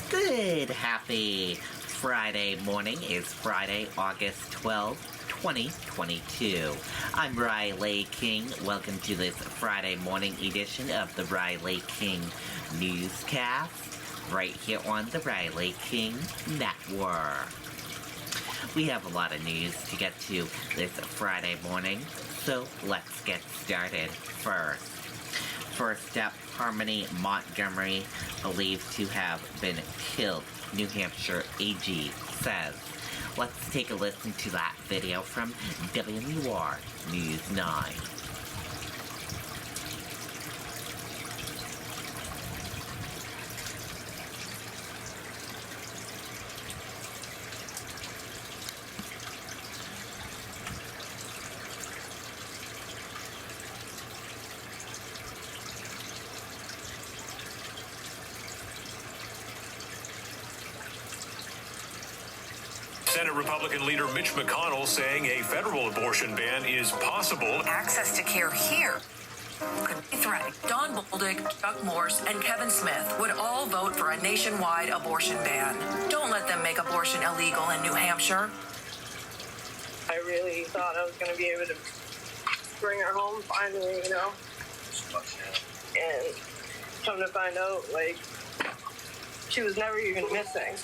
Good, happy Friday morning. It's Friday, August 12th, 2022. I'm Riley King. Welcome to this Friday morning edition of the Riley King Newscast, right here on the Riley King Network. We have a lot of news to get to this Friday morning, so let's get started First up, Harmony Montgomery, believed to have been killed, New Hampshire AG says. Let's take a listen to that video from WMUR News 9. Senate Republican leader Mitch McConnell saying a federal abortion ban is possible. Access to care here could be threatened. Don Bolduc, Chuck Morse, and Kevin Smith would all vote for a nationwide abortion ban. Don't let them make abortion illegal in New Hampshire. I really thought I was going to be able to bring her home finally, you know. And come to find out, like, she was never even missing.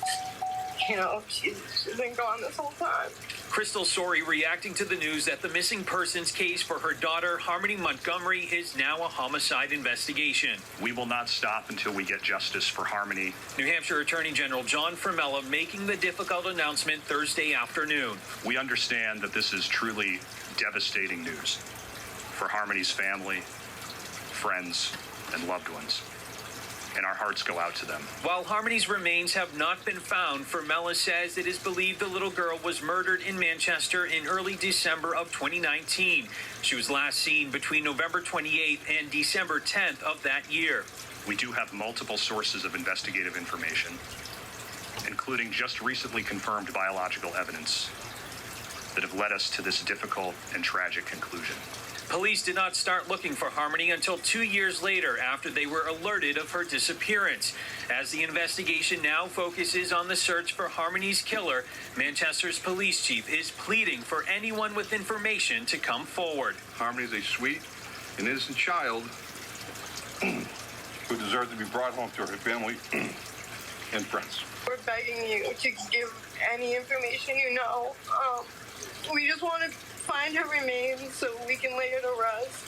You know, she's been gone this whole time. Crystal Sorey reacting to the news that the missing persons case for her daughter, Harmony Montgomery, is now a homicide investigation. We will not stop until we get justice for Harmony. New Hampshire Attorney General John Fermella making the difficult announcement Thursday afternoon. We understand that this is truly devastating news for Harmony's family, friends, and loved ones. And our hearts go out to them. While Harmony's remains have not been found, Fermella says it is believed the little girl was murdered in Manchester in early December of 2019. She was last seen between November 28th and December 10th of that year. We do have multiple sources of investigative information, including just recently confirmed biological evidence that have led us to this difficult and tragic conclusion. Police did not start looking for Harmony until 2 years later after they were alerted of her disappearance. As the investigation now focuses on the search for Harmony's killer, Manchester's police chief is pleading for anyone with information to come forward. Harmony is a sweet and innocent child who deserves to be brought home to her family and friends. We're begging you to give any information you know. We just want to find her remains so we can lay her to rest.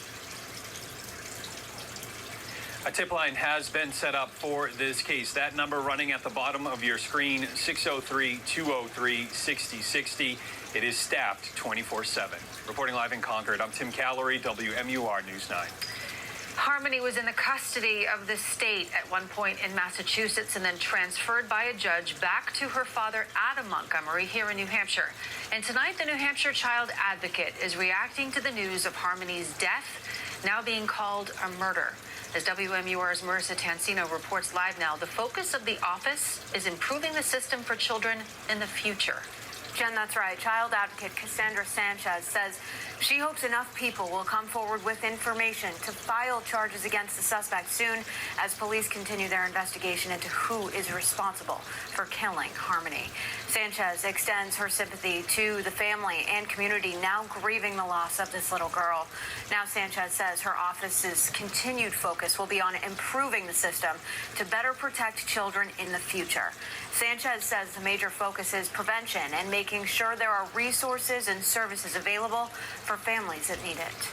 A tip line has been set up for this case. That number running at the bottom of your screen, 603-203-6060. It is staffed 24/7. Reporting live in Concord, I'm Tim Callery, WMUR News 9. Harmony was in the custody of the state at one point in Massachusetts and then transferred by a judge back to her father, Adam Montgomery, here in New Hampshire. And tonight, the New Hampshire Child Advocate is reacting to the news of Harmony's death, now being called a murder. As WMUR's Marissa Tansino reports live now, the focus of the office is improving the system for children in the future. Jen, that's right. Child advocate Cassandra Sanchez says she hopes enough people will come forward with information to file charges against the suspect soon as police continue their investigation into who is responsible for killing Harmony. Sanchez extends her sympathy to the family and community now grieving the loss of this little girl. Now Sanchez says her office's continued focus will be on improving the system to better protect children in the future. Sanchez says the major focus is prevention and making sure there are resources and services available for families that need it.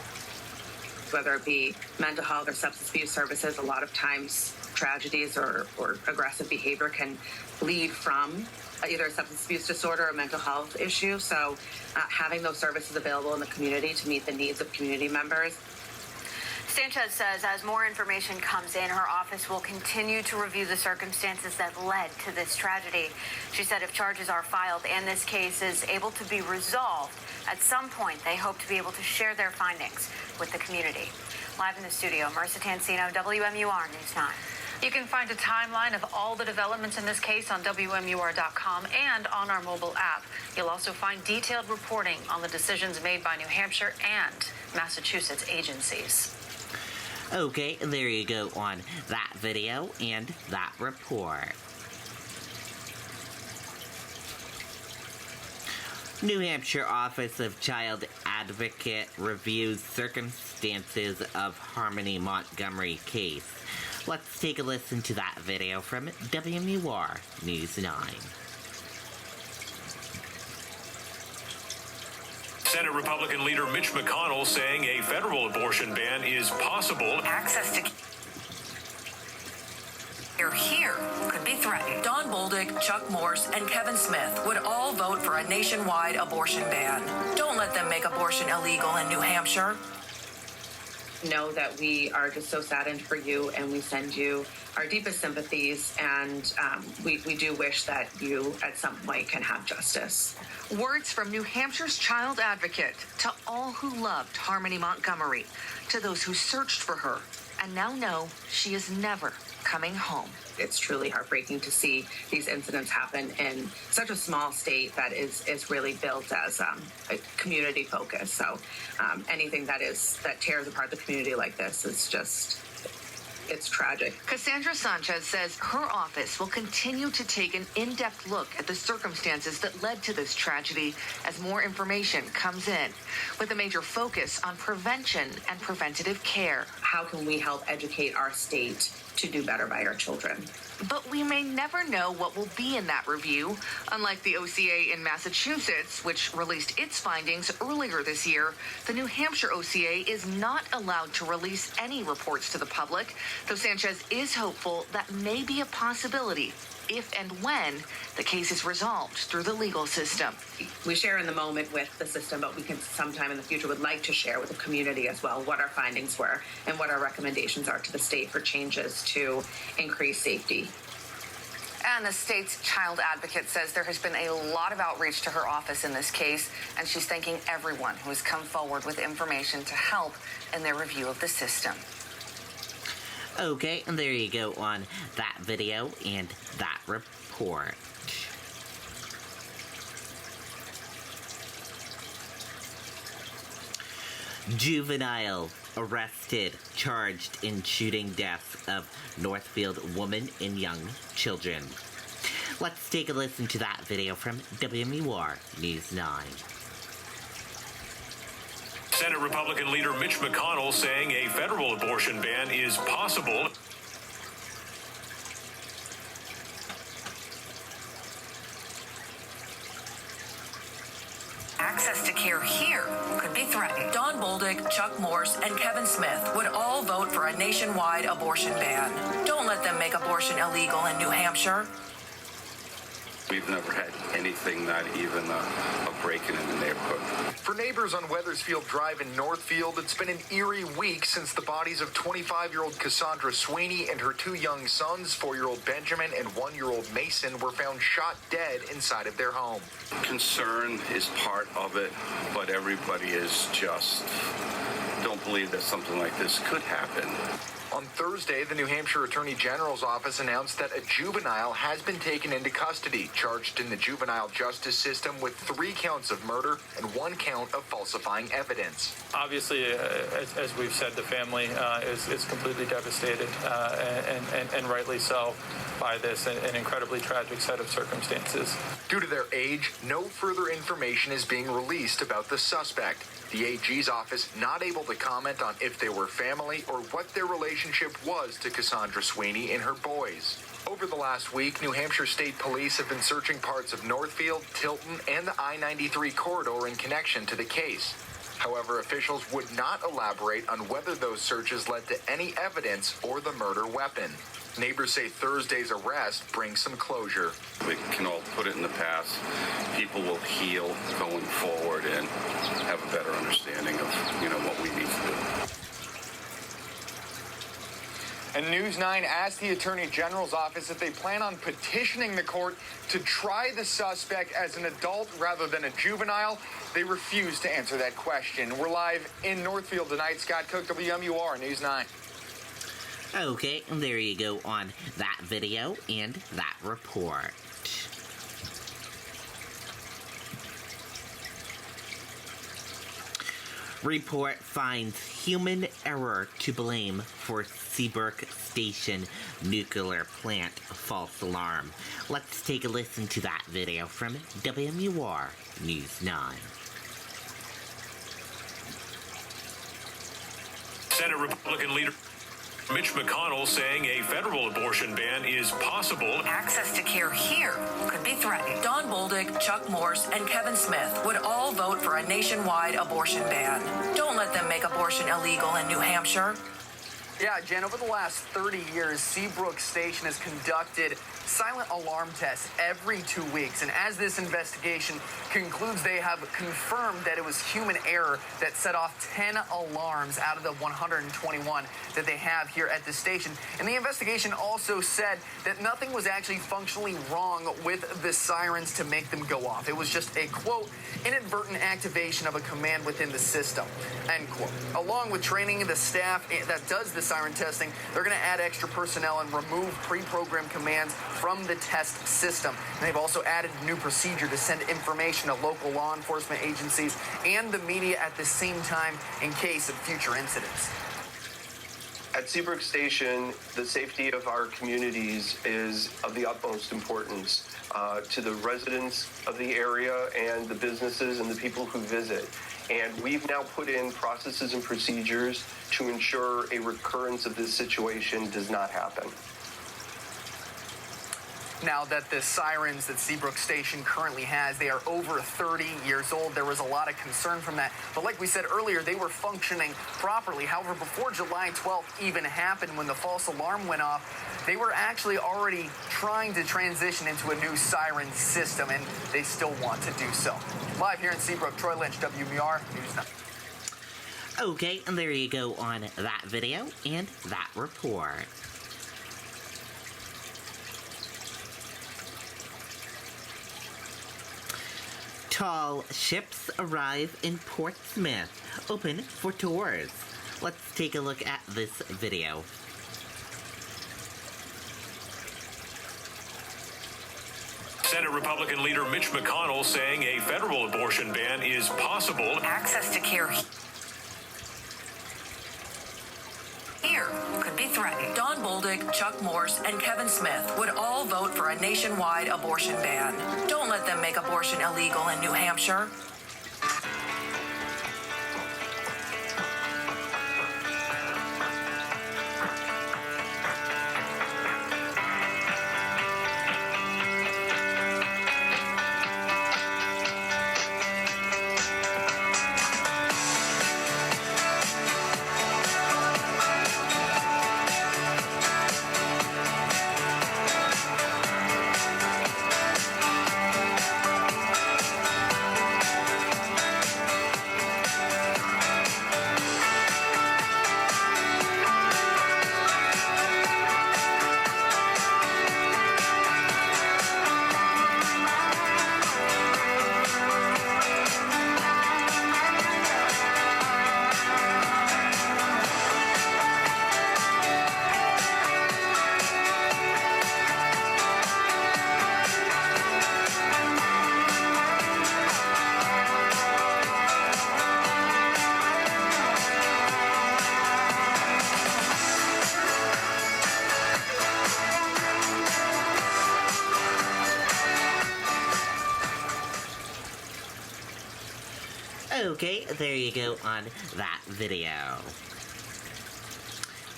Whether it be mental health or substance abuse services, a lot of times tragedies or aggressive behavior can lead from either a substance abuse disorder or a mental health issue. So having those services available in the community to meet the needs of community members. Sanchez says as more information comes in, her office will continue to review the circumstances that led to this tragedy. She said if charges are filed and this case is able to be resolved, at some point they hope to be able to share their findings with the community. Live in the studio, Marissa Tansino, WMUR News 9. You can find a timeline of all the developments in this case on WMUR.com and on our mobile app. You'll also find detailed reporting on the decisions made by New Hampshire and Massachusetts agencies. Okay, there you go on that video and that report. New Hampshire Office of Child Advocate reviews circumstances of Harmony Montgomery case. Let's take a listen to that video from WMUR News 9. Senate Republican leader Mitch McConnell saying a federal abortion ban is possible. Access to care here could be threatened. Don Bolduc, Chuck Morse, and Kevin Smith would all vote for a nationwide abortion ban. Don't let them make abortion illegal in New Hampshire. Know that we are just so saddened for you, and we send you our deepest sympathies, and we do wish that you at some point can have justice. Words from New Hampshire's child advocate to all who loved Harmony Montgomery, to those who searched for her and now know she is never coming home. It's truly heartbreaking to see these incidents happen in such a small state that is really built as a community focus. So anything that tears apart the community like this is just, it's tragic. Cassandra Sanchez says her office will continue to take an in-depth look at the circumstances that led to this tragedy as more information comes in, with a major focus on prevention and preventative care. How can we help educate our state to do better by our children? But we may never know what will be in that review. Unlike the OCA in Massachusetts, which released its findings earlier this year, the New Hampshire OCA is not allowed to release any reports to the public, though Sanchez is hopeful that may be a possibility if and when the case is resolved through the legal system. We share in the moment with the system, but we can sometime in the future would like to share with the community as well what our findings were and what our recommendations are to the state for changes to increase safety. And the state's child advocate says there has been a lot of outreach to her office in this case, and she's thanking everyone who has come forward with information to help in their review of the system. Okay, and there you go on that video and that report. Juvenile arrested, charged in shooting deaths of Northfield woman and young children. Let's take a listen to that video from WMUR News 9. Senate Republican leader Mitch McConnell saying a federal abortion ban is possible. Access to care here could be threatened. Don Bolduc, Chuck Morse, and Kevin Smith would all vote for a nationwide abortion ban. Don't let them make abortion illegal in New Hampshire. We've never had anything, not even a break-in the neighborhood. For neighbors on Weathersfield Drive in Northfield, it's been an eerie week since the bodies of 25-year-old Cassandra Sweeney and her two young sons, 4-year-old Benjamin and 1-year-old Mason, were found shot dead inside of their home. Concern is part of it, but everybody is just don't believe that something like this could happen. On Thursday, the New Hampshire Attorney General's office announced that a juvenile has been taken into custody, charged in the juvenile justice system with 3 counts of murder and 1 count of falsifying evidence. Obviously, as we've said, the family is completely devastated, and rightly so, by this, an incredibly tragic set of circumstances. Due to their age, no further information is being released about the suspect. The AG's office not able to comment on if they were family or what their relationship was to Cassandra Sweeney and her boys. Over the last week, New Hampshire State Police have been searching parts of Northfield, Tilton, and the I-93 corridor in connection to the case. However, officials would not elaborate on whether those searches led to any evidence or the murder weapon. Neighbors say Thursday's arrest brings some closure. We can all put it in the past. People will heal going forward and have a better understanding of, what we need to do. And News 9 asked the Attorney General's office if they plan on petitioning the court to try the suspect as an adult rather than a juvenile. They refused to answer that question. We're live in Northfield tonight. Scott Cook, WMUR News 9. Okay, and there you go on that video and that report. Report finds human error to blame for Seabrook Station nuclear plant false alarm. Let's take a listen to that video from WMUR News 9. Senate Republican leader Mitch McConnell saying a federal abortion ban is possible. Access to care here could be threatened. Don Bolduc, Chuck Morse, and Kevin Smith would all vote for a nationwide abortion ban. Don't let them make abortion illegal in New Hampshire. Yeah, Jen, over the last 30 years, Seabrook Station has conducted silent alarm tests every 2 weeks. And as this investigation concludes, they have confirmed that it was human error that set off 10 alarms out of the 121 that they have here at the station. And the investigation also said that nothing was actually functionally wrong with the sirens to make them go off. It was just a, quote, inadvertent activation of a command within the system, end quote. Along with training the staff that does the siren testing, they're going to add extra personnel and remove pre-programmed commands from the test system. And they've also added a new procedure to send information to local law enforcement agencies and the media at the same time in case of future incidents. At Seabrook Station, the safety of our communities is of the utmost importance to the residents of the area and the businesses and the people who visit. And we've now put in processes and procedures to ensure a recurrence of this situation does not happen. Now that the sirens that Seabrook Station currently has, they are over 30 years old. There was a lot of concern from that. But like we said earlier, they were functioning properly. However, before July 12th even happened, when the false alarm went off, they were actually already trying to transition into a new siren system, and they still want to do so. Live here in Seabrook, Troy Lynch, WMUR News 9. Okay, and there you go on that video and that report. Tall ships arrive in Portsmouth, open for tours. Let's take a look at this video. Senate Republican leader Mitch McConnell saying a federal abortion ban is possible. Access to care here could be threatened. Don Bolduc, Chuck Morse, and Kevin Smith would all vote for a nationwide abortion ban. Don't let them make abortion illegal in New Hampshire. Okay, there you go on that video.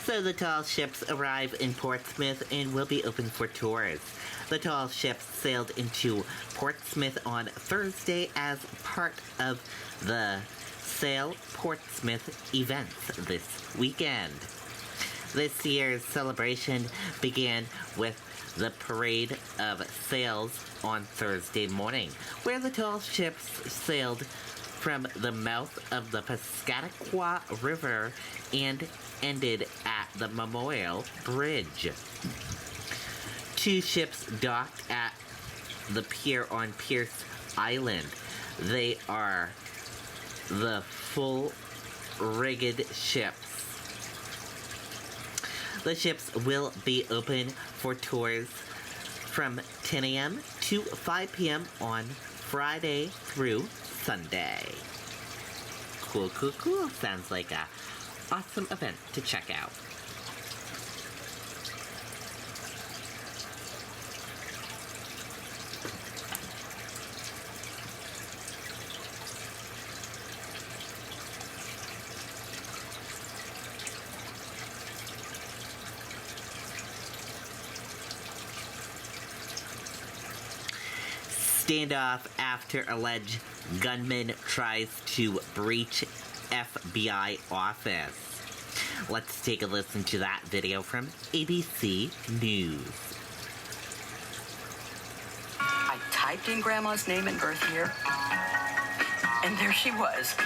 So the tall ships arrive in Portsmouth and will be open for tours. The tall ships sailed into Portsmouth on Thursday as part of the Sail Portsmouth events this weekend. This year's celebration began with the Parade of Sails on Thursday morning, where the tall ships sailed from the mouth of the Piscataqua River and ended at the Memorial Bridge. Two ships docked at the pier on Pierce Island. They are the full-rigged ships. The ships will be open for tours from 10 a.m. to 5 p.m. on Friday through Sunday. Cool, cool, cool. Sounds like a awesome event to check out. Standoff after alleged gunman tries to breach FBI office. Let's take a listen to that video from ABC News. I typed in Grandma's name and birth year, and there she was,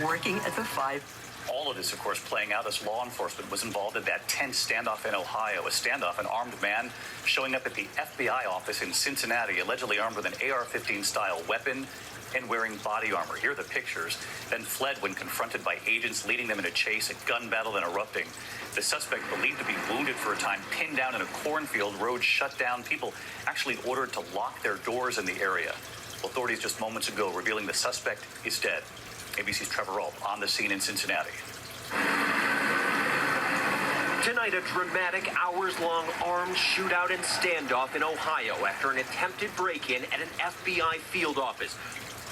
working at the 5. All of this, of course, playing out as law enforcement was involved in that tense standoff in Ohio. A standoff, an armed man showing up at the FBI office in Cincinnati, allegedly armed with an AR-15 style weapon and wearing body armor. Here are the pictures. Then fled when confronted by agents, leading them in a chase, a gun battle then erupting. The suspect, believed to be wounded for a time, pinned down in a cornfield, roads shut down, people actually ordered to lock their doors in the area. Authorities just moments ago revealing the suspect is dead. ABC's Trevor Ault on the scene in Cincinnati. Tonight, a dramatic, hours-long armed shootout and standoff in Ohio after an attempted break-in at an FBI field office.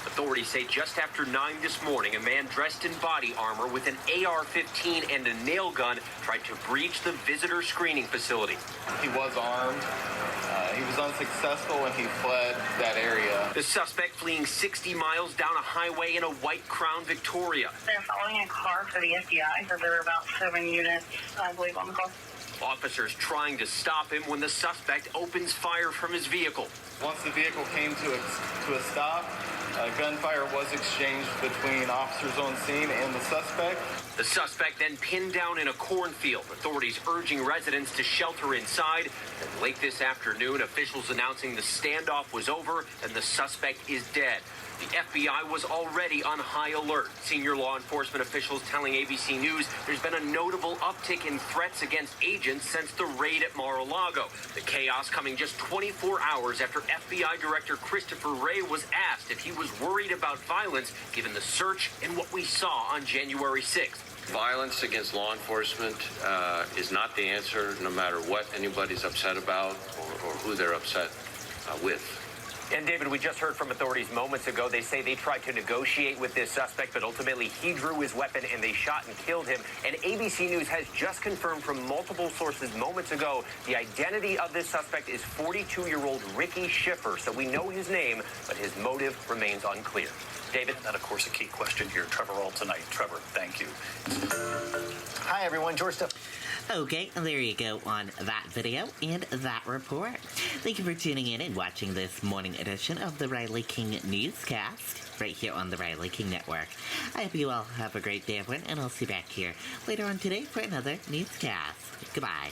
Authorities say just after 9 this morning, a man dressed in body armor with an AR-15 and a nail gun tried to breach the visitor screening facility. He was armed. He was unsuccessful and he fled that area. The suspect fleeing 60 miles down a highway in a white Crown Victoria. They're following a car for the FBI, so there were about 7 units, I believe, on the car. Officers trying to stop him when the suspect opens fire from his vehicle. Once the vehicle came to a stop, gunfire was exchanged between officers on scene and the suspect. The suspect then pinned down in a cornfield. Authorities urging residents to shelter inside. And late this afternoon, officials announcing the standoff was over and the suspect is dead. The FBI was already on high alert. Senior law enforcement officials telling ABC News there's been a notable uptick in threats against agents since the raid at Mar-a-Lago. The chaos coming just 24 hours after FBI Director Christopher Wray was asked if he was worried about violence given the search and what we saw on January 6th. Violence against law enforcement is not the answer, no matter what anybody's upset about or who they're upset with. And David, we just heard from authorities moments ago. They say they tried to negotiate with this suspect, but ultimately he drew his weapon and they shot and killed him. And ABC News has just confirmed from multiple sources moments ago the identity of this suspect is 42-year-old Ricky Schiffer. So we know his name, but his motive remains unclear. David? And, of course, a key question here. Trevor Ault tonight. Trevor, thank you. Hi, everyone. George Stuff. Okay, there you go on that video and that report. Thank you for tuning in and watching this morning edition of the Riley King Newscast right here on the Riley King Network. I hope you all have a great day, everyone, and I'll see you back here later on today for another newscast. Goodbye.